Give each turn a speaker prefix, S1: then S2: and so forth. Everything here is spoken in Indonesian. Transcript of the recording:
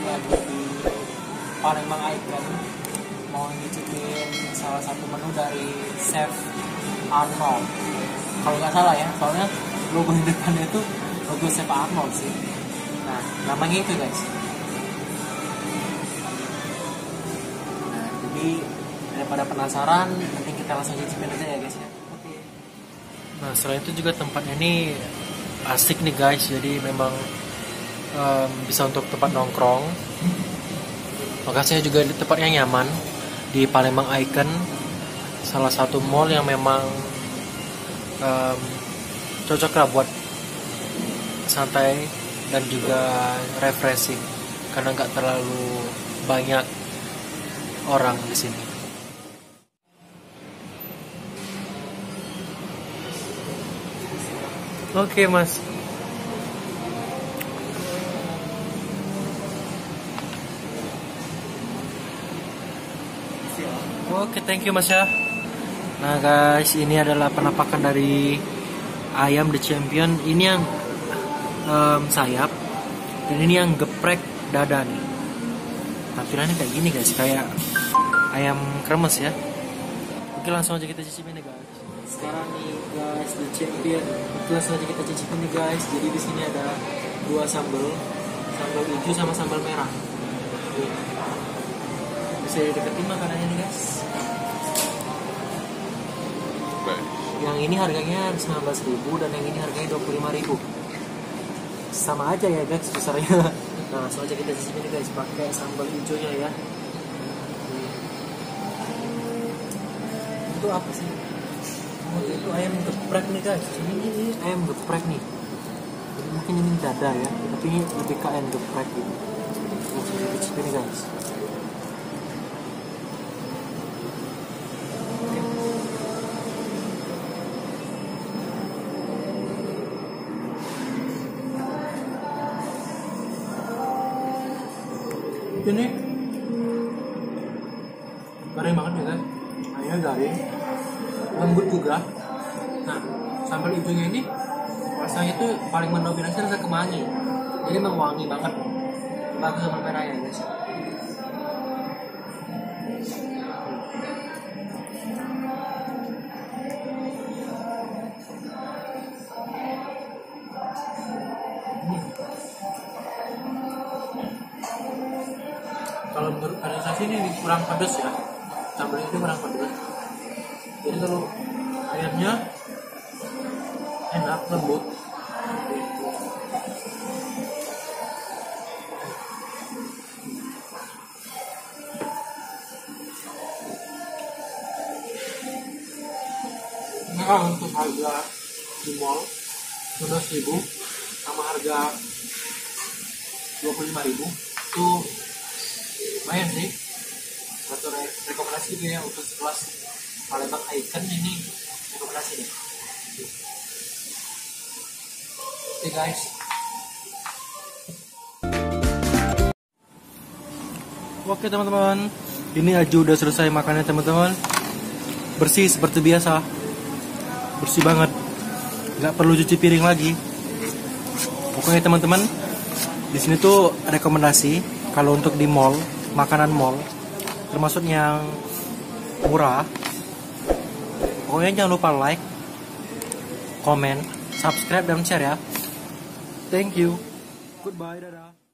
S1: lagi di Palembang Icon, mau nyicipin salah satu menu dari Chef Arnold. Kalau nggak salah ya, soalnya logo di depannya itu logo Chef Arnold sih. Nah, namanya itu guys. Nah, jadi daripada penasaran, mending kita langsung cicipin aja ya guys ya. Oke.
S2: Nah, selain itu juga tempatnya ini asik nih guys, jadi memang bisa untuk tempat nongkrong. Lokasinya juga di tempatnya nyaman di Palembang Icon, salah satu mall yang memang cocok lah buat santai dan juga refreshing karena nggak terlalu banyak orang di sini. Oke mas. Oke, thank you mas ya. Nah guys, ini adalah penampakan dari ayam The Champion. Ini yang sayap, dan ini yang geprek dada nih. Tampilannya kayak gini guys, kayak ayam kremes ya. Oke, langsung aja kita cicipin nih guys.
S1: Sekarang nih guys, The Champion. Langsung aja kita cicipin nih guys. Jadi di sini ada dua sambal hijau sama sambal merah. Bisa deketin makanannya nih guys. Yang ini harganya 19.000 dan yang ini harganya 25.000. Sama aja ya guys besarnya. Nah, langsung aja kita cicipin nih guys, pakai sambal hijaunya ya. Itu apa sih? Oh, itu ayam geprek nih guys. Ini ayam geprek nih. Jadi mungkin ini dada ya, tapi ini lebih ke ayam geprek gitu. Langsung kita cicipin nih guys. Ini garing banget ya kan, ayamnya garing, lembut juga. Nah, sambal hijaunya ini rasanya tuh paling mendominasi rasa kemangi, jadi emang wangi banget. Bagus sama merahnya guys. Kalau menurut saya ini kurang pedas ya, sambal ini kurang pedas. Jadi kalau ayamnya enak, lembut. Nah, untuk harga di mall 19.000 sama harga 25.000 itu lumayan sih. Satu rekomendasi juga ya untuk sekelas Palembang Icon, ini rekomendasi nih. Oke guys.
S2: Oke teman-teman, ini Aju udah selesai makannya teman-teman. Bersih seperti biasa, bersih banget, nggak perlu cuci piring lagi. Pokoknya teman-teman, di sini tuh rekomendasi kalau untuk di mall, makanan mall, termasuk yang murah. Pokoknya jangan lupa like, comment, subscribe, dan share ya. Thank you. Goodbye, dadah.